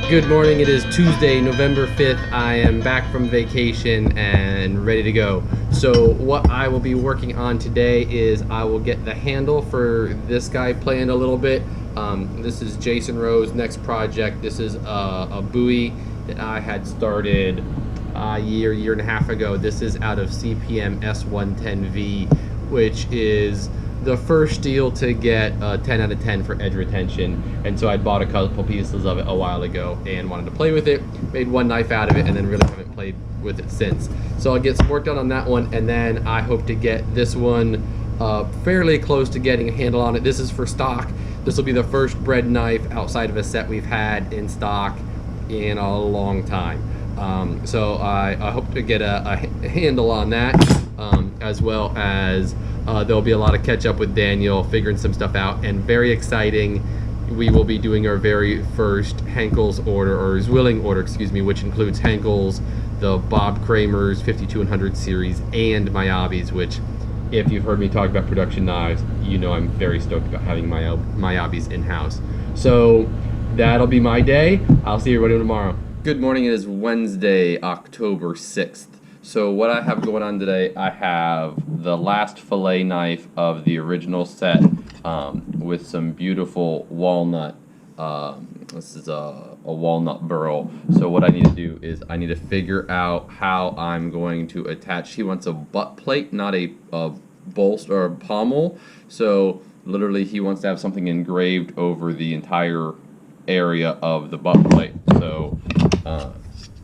Good morning. It is Tuesday, November 5th. I am back from vacation and ready to go. So what I will be working on today is I will get the handle for this guy planned a little bit. This is Jason Rowe's next project. This is a buoy that I had started a year and a half ago. This is out of CPM S110V, which is the first steel to get a 10 out of 10 for edge retention. And so I bought a couple pieces of it a while ago and wanted to play with it, made one knife out of it, and then really haven't played with it since. So I'll get some work done on that one, and then I hope to get this one fairly close to getting a handle on it. This is for stock. This will be the first bread knife outside of a set we've had in stock in a long time. So I hope to get a handle on that, as well as there'll be a lot of catch up with Daniel, figuring some stuff out, and very exciting, we will be doing our very first Henkel's order, or Zwilling order, excuse me, which includes Henkel's, the Bob Kramer's 5200 series, and Miyabi's, which, if you've heard me talk about production knives, you know I'm very stoked about having Miyabi's in-house. So that'll be my day. I'll see everybody tomorrow. Good morning. It is Wednesday, October 6th. So what I have going on today, I have the last fillet knife of the original set with some beautiful walnut. This is a walnut burl. So what I need to do is I need to figure out how I'm going to attach. He wants a butt plate, not a bolster or a pommel. So literally he wants to have something engraved over the entire area of the butt plate. So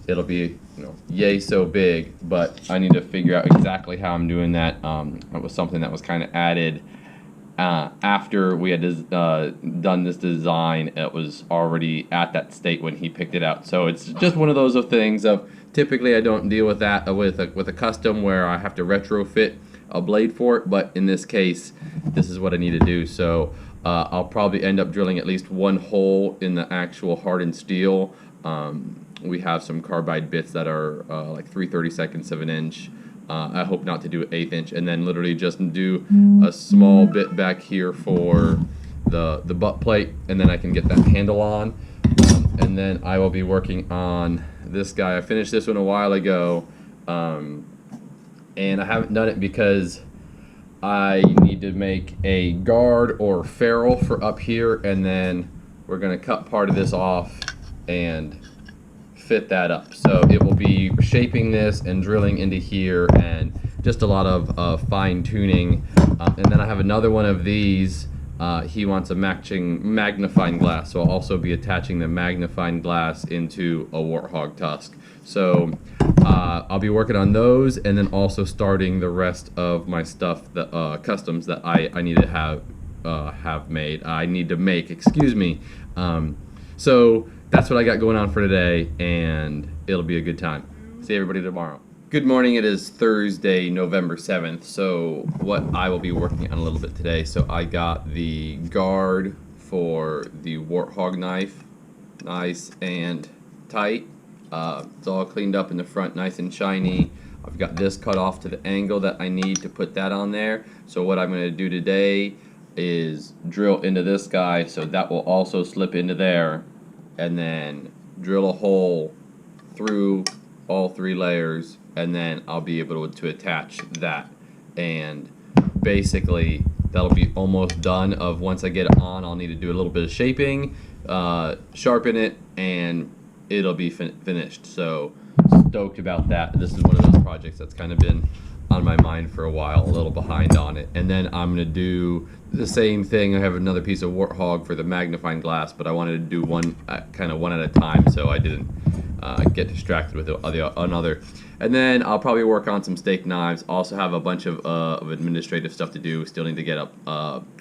it'll be, yay so big, but I need to figure out exactly how I'm doing that. It was something that was kind of added after we had done this design. It was already at that state when he picked it out. So it's just one of those things of, typically I don't deal with that with a custom where I have to retrofit a blade for it, but in this case, this is what I need to do. So I'll probably end up drilling at least one hole in the actual hardened steel. We have some carbide bits that are like 3/32 of an inch. I hope not to do an 1/8 inch, and then literally just do a small bit back here for the butt plate, and then I can get that handle on. And then I will be working on this guy. I finished this one a while ago, and I haven't done it because I need to make a guard or ferrule for up here, and then we're going to cut part of this off and fit that up. So it will be shaping this and drilling into here, and just a lot of fine tuning. And then I have another one of these. He wants a matching magnifying glass, so I'll also be attaching the magnifying glass into a warthog tusk. So I'll be working on those, and then also starting the rest of my stuff, the customs that I need to have made. I need to make, excuse me. So that's what I got going on for today, and it'll be a good time. See everybody tomorrow. Good morning. It is Thursday, November 7th. So what I will be working on a little bit today. So I got the guard for the warthog knife, nice and tight. It's all cleaned up in the front, nice and shiny. I've got this cut off to the angle that I need to put that on there. So what I'm going to do today is drill into this guy, so that will also slip into there, and then drill a hole through all 3 layers, and then I'll be able to attach that. And basically that'll be almost done. Of once I get it on, I'll need to do a little bit of shaping, sharpen it, and it'll be finished. So stoked about that. This is one of those projects that's kind of been on my mind for a while, a little behind on it. And then I'm going to do the same thing. I have another piece of warthog for the magnifying glass, but I wanted to do one at a time, so I didn't get distracted with another. And then I'll probably work on some steak knives. Also have a bunch of administrative stuff to do. Still need to get up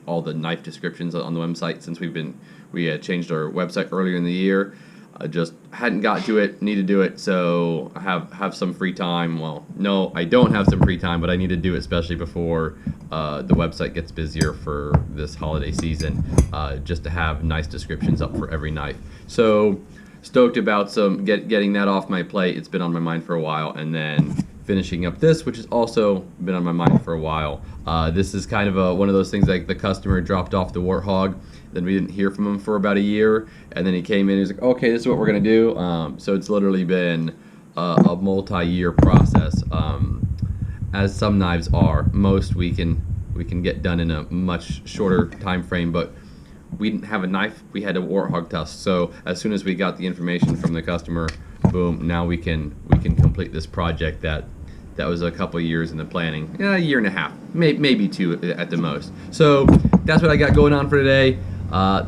all the knife descriptions on the website, since we had changed our website earlier in the year. I just hadn't got to it, need to do it, so I have some free time. Well, no, I don't have some free time, but I need to do it, especially before the website gets busier for this holiday season, just to have nice descriptions up for every knife. So stoked about getting that off my plate. It's been on my mind for a while, and then finishing up this, which has also been on my mind for a while. This is kind of one of those things like the customer dropped off the Warthog, then we didn't hear from him for about a year, and then he came in and he's like, okay, this is what we're gonna do. So it's literally been a multi-year process. As some knives are, most we can get done in a much shorter time frame, but we didn't have a knife, we had a Warthog tusk. So as soon as we got the information from the customer, boom, now we can complete this project that was a couple of years in the planning, a year and a half, maybe 2 at the most. So that's what I got going on for today.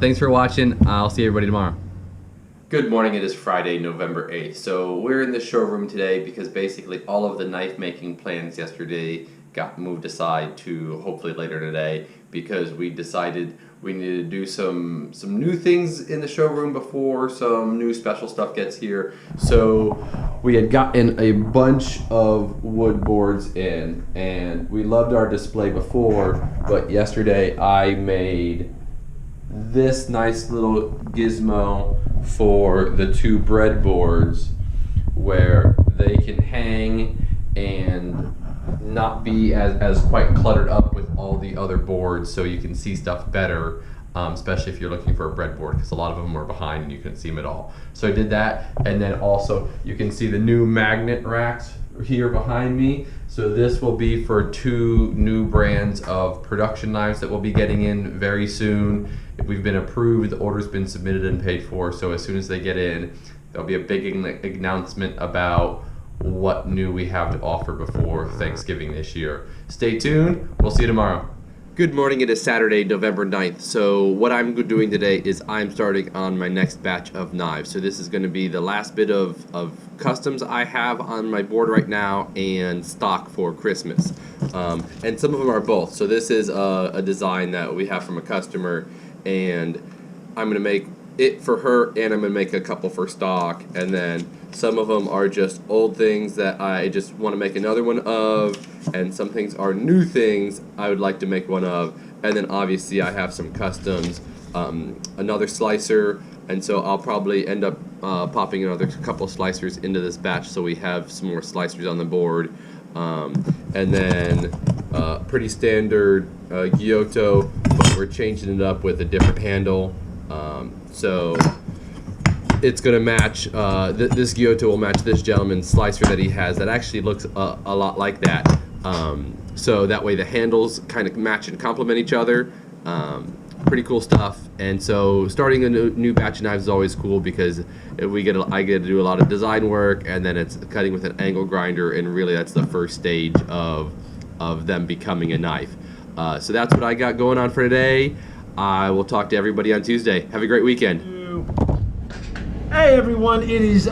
Thanks for watching. I'll see everybody tomorrow. Good morning, it is Friday, November 8th. So we're in the showroom today because basically all of the knife making plans yesterday got moved aside to hopefully later today because we decided we needed to do some new things in the showroom before some new special stuff gets here. So we had gotten a bunch of wood boards in and we loved our display before, but yesterday I made this nice little gizmo for the 2 breadboards where they can hang and not be as quite cluttered up with all the other boards, so you can see stuff better, especially if you're looking for a breadboard, because a lot of them are behind and you couldn't see them at all. So I did that, and then also you can see the new magnet racks here behind me. So this will be for 2 new brands of production knives that we'll be getting in very soon. If we've been approved, the order's been submitted and paid for, so as soon as they get in, there'll be a big announcement about what new we have to offer before Thanksgiving this year. Stay tuned, we'll see you tomorrow. Good morning, it is Saturday, November 9th. So what I'm doing today is I'm starting on my next batch of knives. So this is going to be the last bit of customs I have on my board right now and stock for Christmas. And some of them are both. So this is a design that we have from a customer, and I'm going to make it for her, and I'm going to make a couple for stock, and then some of them are just old things that I just want to make another one of, and some things are new things I would like to make one of, and then obviously I have some customs, another slicer, and so I'll probably end up popping another couple slicers into this batch so we have some more slicers on the board, and then pretty standard Giotto, but we're changing it up with a different handle. So it's going to match, this Giotto will match this gentleman's slicer that he has that actually looks a lot like that. So that way the handles kind of match and complement each other. Pretty cool stuff. And so starting a new batch of knives is always cool because I get to do a lot of design work, and then it's cutting with an angle grinder, and really that's the first stage of them becoming a knife. So that's what I got going on for today. I will talk to everybody on Tuesday. Have a great weekend. Hey everyone, it is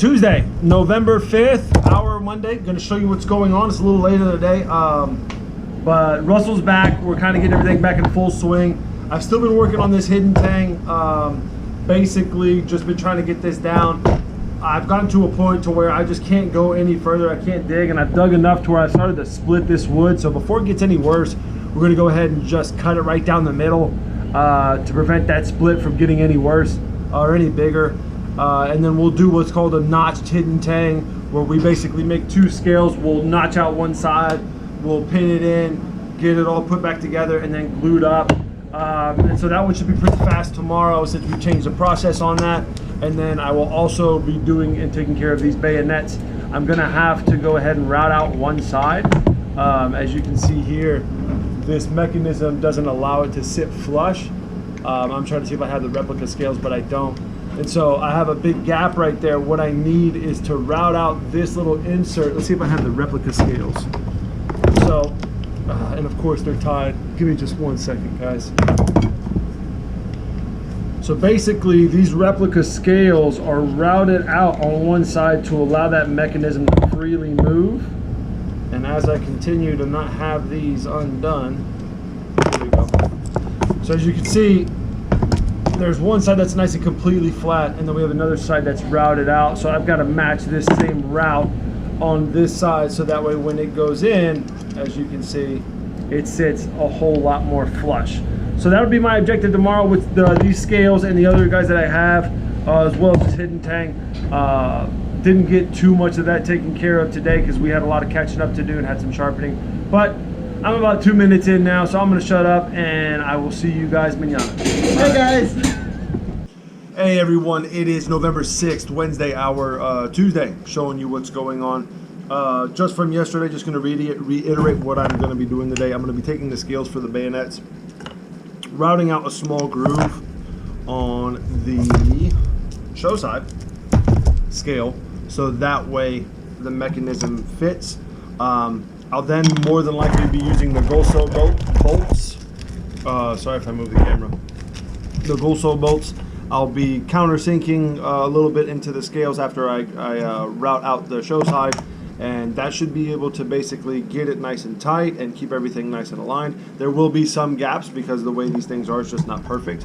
Tuesday, November 5th, our Monday. Going to show you what's going on. It's a little later today, but Russell's back. We're kind of getting everything back in full swing. I've still been working on this hidden tang. Basically, just been trying to get this down. I've gotten to a point to where I just can't go any further. I can't dig, and I've dug enough to where I started to split this wood. So before it gets any worse, we're going to go ahead and just cut it right down the middle to prevent that split from getting any worse or any bigger. And then we'll do what's called a notched hidden tang, where we basically make 2 scales. We'll notch out one side, we'll pin it in, get it all put back together, and then glued up. And so that one should be pretty fast tomorrow since we changed the process on that. And then I will also be doing and taking care of these bayonets. I'm going to have to go ahead and route out one side. As you can see here, this mechanism doesn't allow it to sit flush. I'm trying to see if I have the replica scales, but I don't. And so I have a big gap right there. What I need is to route out this little insert. Let's see if I have the replica scales. So, and of course they're tied. Give me just 1 second, guys. So basically these replica scales are routed out on one side to allow that mechanism to freely move. And as I continue to not have these undone, here we go. So as you can see, there's one side that's nice and completely flat, and then we have another side that's routed out. So I've got to match this same route on this side, so that way when it goes in, as you can see, it sits a whole lot more flush. So that would be my objective tomorrow with these scales and the other guys that I have, as well as this hidden tang. Didn't get too much of that taken care of today because we had a lot of catching up to do and had some sharpening. But I'm about 2 minutes in now, so I'm going to shut up and I will see you guys manana. Hey guys! Hey everyone, it is November 6th, Wednesday, Tuesday, showing you what's going on. Just from yesterday, just going to reiterate what I'm going to be doing today. I'm going to be taking the scales for the bayonets, routing out a small groove on the show side scale, so that way the mechanism fits. I'll then more than likely be using the Gulso bolts. Sorry if I move the camera. The Gulso bolts. I'll be countersinking a little bit into the scales after I route out the show side, and that should be able to basically get it nice and tight and keep everything nice and aligned. There will be some gaps because the way these things are, it's just not perfect.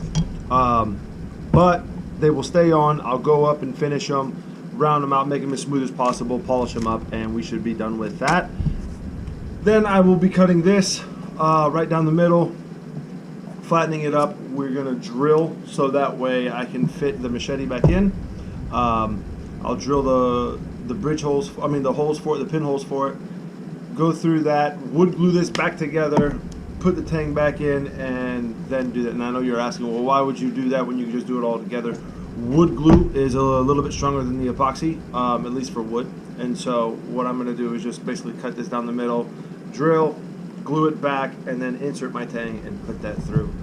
But they will stay on. I'll go up and finish them, round them out, make them as smooth as possible, polish them up, and we should be done with that. Then I will be cutting this right down the middle, flattening it up. We're gonna drill so that way I can fit the machete back in. I'll drill the bridge holes, the holes for it, the pinholes for it. Go through that, wood glue this back together, put the tang back in, and then do that. And I know you're asking, well, why would you do that when you can just do it all together? Wood glue is a little bit stronger than the epoxy, at least for wood. And so what I'm gonna do is just basically cut this down the middle, drill, glue it back, and then insert my tang and put that through.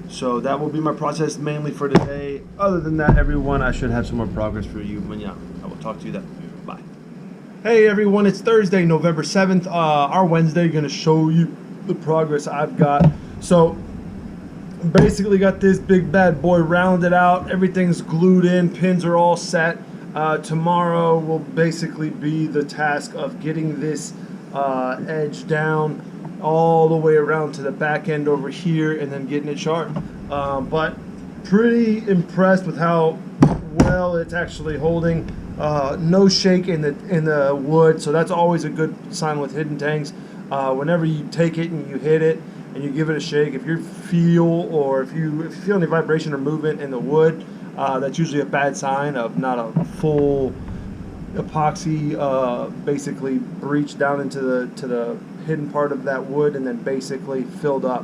So that will be my process mainly for today. Other than that, everyone, I should have some more progress for you. But yeah, I will talk to you then. Bye. Hey everyone, it's Thursday, November 7th. Our Wednesday, gonna show you the progress I've got. So basically got this big bad boy rounded out. Everything's glued in, pins are all set. Tomorrow will basically be the task of getting this edge down all the way around to the back end over here and then getting it sharp. But pretty impressed with how well it's actually holding. No shake in the wood, so that's always a good sign with hidden tangs. Whenever you take it and you hit it and you give it a shake, if you feel any vibration or movement in the wood, that's usually a bad sign of not a full epoxy basically breached down into the hidden part of that wood and then basically filled up.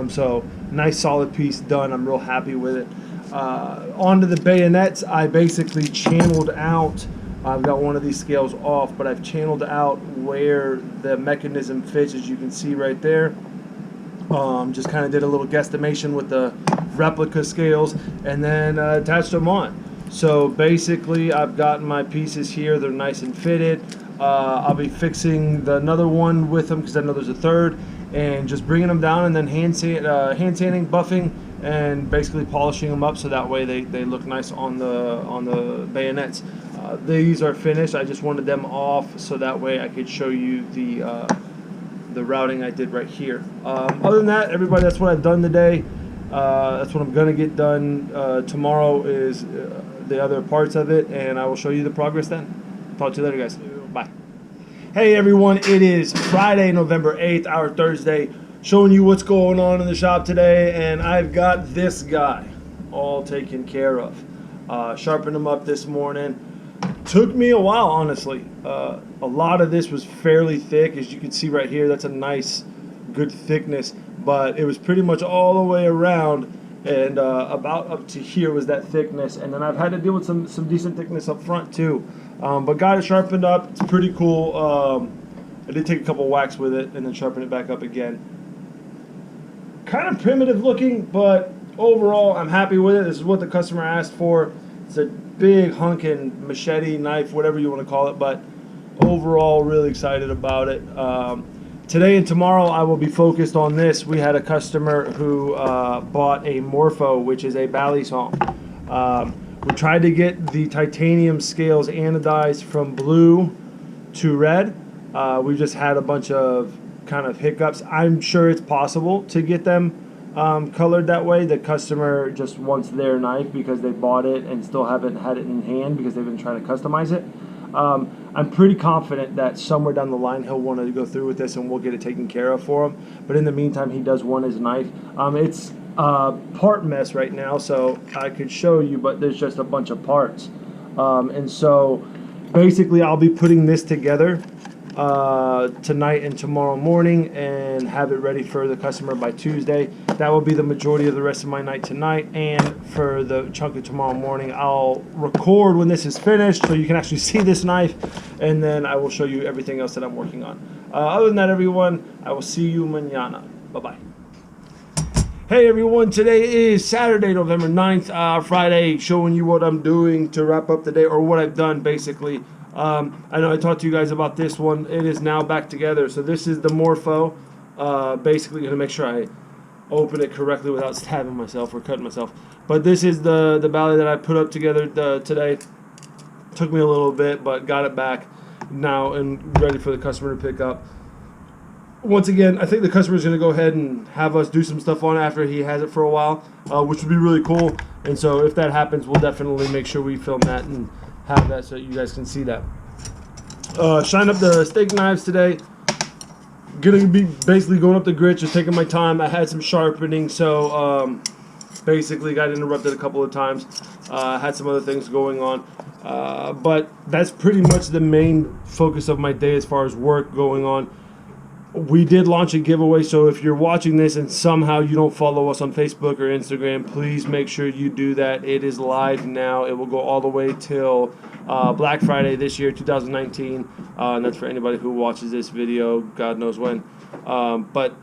So nice solid piece done. I'm real happy with it. Onto the bayonets, I basically channeled out. I've got one of these scales off, but I've channeled out where the mechanism fits, as you can see right there. Just kind of did a little guesstimation with the replica scales and then attached them on. So basically I've gotten my pieces here, they're nice and fitted. I'll be fixing another one with them because I know there's a third, and just bringing them down and then hand sanding, buffing, and basically polishing them up so that way they look nice on the bayonets. These are finished. I just wanted them off so that way I could show you the routing I did right here. Other than that, everybody, that's what I've done today. That's what I'm gonna get done. Tomorrow is the other parts of it, and I will show you the progress then. Talk to you later, guys. Bye. Hey everyone, it is Friday, November 8th, our Thursday, showing you what's going on in the shop today, and I've got this guy all taken care of. Sharpened him up this morning. Took me a while, honestly. A lot of this was fairly thick, as you can see right here. That's a nice, good thickness, but it was pretty much all the way around, and about up to here was that thickness. And then I've had to deal with some decent thickness up front too. But got it sharpened up. It's pretty cool. I did take a couple whacks with it and then sharpen it back up again. Kind of primitive looking, but overall I'm happy with it. This is what the customer asked for. It's a big hunkin' machete, knife, whatever you want to call it, but overall really excited about it. Today and tomorrow I will be focused on this. We had a customer who bought a Morpho, which is a balisong. We tried to get the titanium scales anodized from blue to red. We just had a bunch of kind of hiccups. I'm sure it's possible to get them colored that way. The customer just wants their knife because they bought it and still haven't had it in hand because they've been trying to customize it. I'm pretty confident that somewhere down the line he'll want to go through with this and we'll get it taken care of for him. But in the meantime, he does want his knife. It's part mess right now, so I could show you, but there's just a bunch of parts. And so basically I'll be putting this together tonight and tomorrow morning and have it ready for the customer by Tuesday. That will be the majority of the rest of my night tonight, and for the chunk of tomorrow morning I'll record when this is finished so you can actually see this knife, and then I will show you everything else that I'm working on. Other than that, everyone, I will see you mañana. Bye-bye. Hey everyone, today is Saturday, November 9th, Friday, showing you what I'm doing to wrap up the day, or what I've done basically. I know I talked to you guys about this one. It is now back together. So this is the Morpho. Basically going to make sure I open it correctly without stabbing myself or cutting myself. But this is the Bally that I put up together today. Took me a little bit, but got it back now and ready for the customer to pick up. Once again, I think the customer is going to go ahead and have us do some stuff on it after he has it for a while, which would be really cool. And so if that happens, we'll definitely make sure we film that and have that so you guys can see that. Shine up the steak knives today. Gonna be basically going up the grit, just taking my time. I had some sharpening, so basically got interrupted a couple of times. Had some other things going on. But that's pretty much the main focus of my day as far as work going on. We did launch a giveaway, so if you're watching this and somehow you don't follow us on Facebook or Instagram, please make sure you do that. It is live now. It will go all the way till Black Friday this year, 2019, and that's for anybody who watches this video, God knows when. But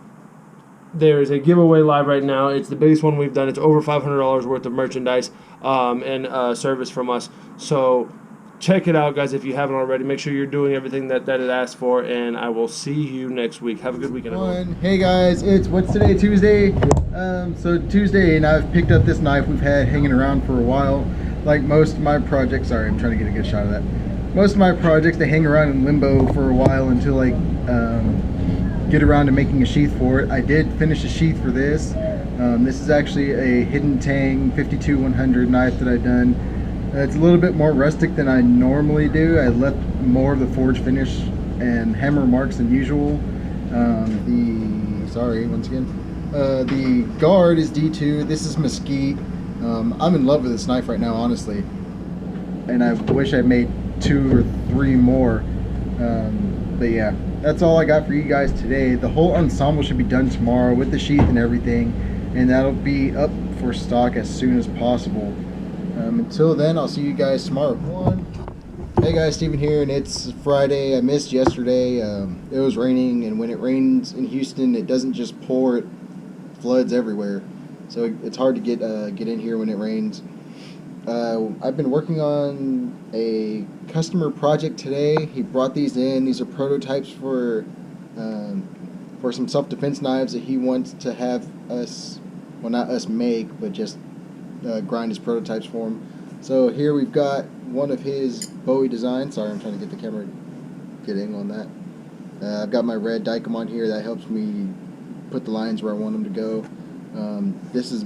there is a giveaway live right now. It's the biggest one we've done. It's over $500 worth of merchandise and service from us. So check it out, guys, if you haven't already. Make sure you're doing everything that it asked for, and I will see you next week. Have a good weekend, everyone. Hey guys, what's today, Tuesday? So Tuesday, and I've picked up this knife we've had hanging around for a while. Like most of my projects, sorry, I'm trying to get a good shot of that. Most of my projects, they hang around in limbo for a while until I get around to making a sheath for it. I did finish a sheath for this. This is actually a Hidden Tang 52-100 knife that I've done. It's a little bit more rustic than I normally do. I left more of the forge finish and hammer marks than usual. The guard is D2. This is Mesquite. I'm in love with this knife right now, honestly. And I wish I made 2 or 3 more. But yeah, that's all I got for you guys today. The whole ensemble should be done tomorrow with the sheath and everything. And that'll be up for stock as soon as possible. Until then, I'll see you guys tomorrow. Hey guys, Steven here, and it's Friday. I missed yesterday. It was raining, and when it rains in Houston, it doesn't just pour, it floods everywhere. So it's hard to get in here when it rains. I've been working on a customer project today. He brought these in. These are prototypes for some self-defense knives that he wants to have us, well, not us make, but just grind his prototypes for him. So here we've got one of his Bowie designs. Sorry, I'm trying to get the camera getting on that. I've got my red Dicom on here that helps me put the lines where I want them to go. This is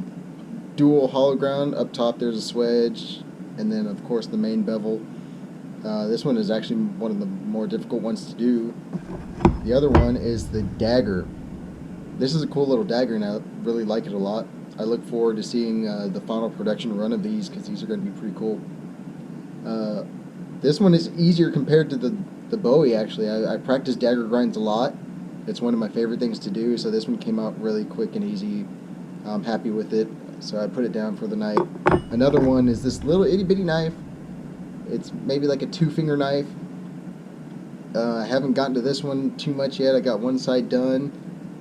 dual hollow ground. Up top there's a swedge, and then of course the main bevel. This one is actually one of the more difficult ones to do. The other one is the dagger. This is a cool little dagger, and I really like it a lot. I look forward to seeing the final production run of these, because these are going to be pretty cool. This one is easier compared to the Bowie, actually. I practice dagger grinds a lot. It's one of my favorite things to do, so this one came out really quick and easy. I'm happy with it, so I put it down for the night. Another one is this little itty-bitty knife. It's maybe like a 2-finger knife. I haven't gotten to this one too much yet. I got one side done.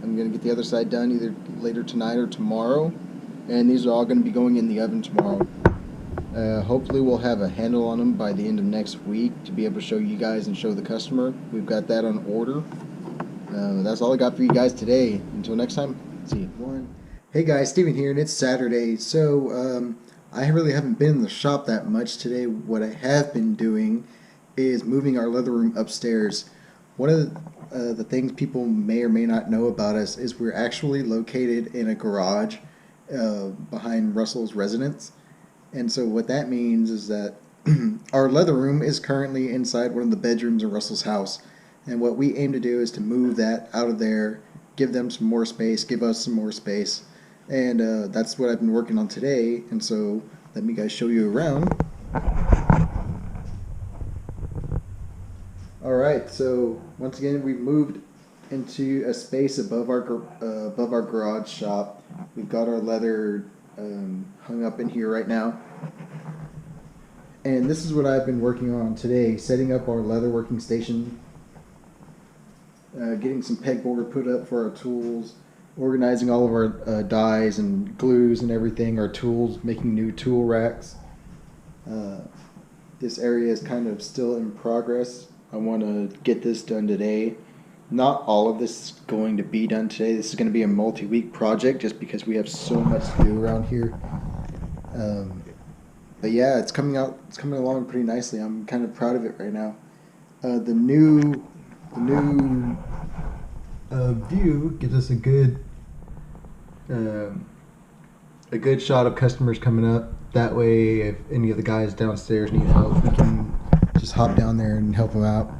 I'm going to get the other side done either later tonight or tomorrow. And these are all going to be going in the oven tomorrow. Hopefully we'll have a handle on them by the end of next week to be able to show you guys and show the customer. We've got that on order. That's all I got for you guys today. Until next time, see you. Hey guys, Steven here, and it's Saturday. So I really haven't been in the shop that much today. What I have been doing is moving our leather room upstairs. One of the things people may or may not know about us is we're actually located in a garage behind Russell's residence. And so what that means is that our leather room is currently inside one of the bedrooms of Russell's house. And what we aim to do is to move that out of there, give them some more space, give us some more space. And that's what I've been working on today. And so let me guys show you around. All right, so once again, we've moved into a space above our garage shop. We've got our leather hung up in here right now, and this is what I've been working on today: setting up our leather working station, getting some pegboard put up for our tools, organizing all of our dies and glues and everything, our tools, making new tool racks. This area is kind of still in progress. I want to get this done today. Not all of this is going to be done today. This is going to be a multi-week project just because we have so much to do around here. But yeah, it's coming along pretty nicely. I'm kind of proud of it right now. The new view gives us a good shot of customers coming up. That way, if any of the guys downstairs need help, we can just hop down there and help them out.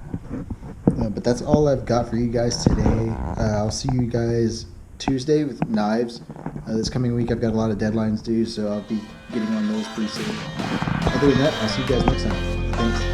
But that's all I've got for you guys today. I'll see you guys Tuesday with knives. This coming week, I've got a lot of deadlines due, so I'll be getting on those pretty soon. Other than that, I'll see you guys next time. Thanks.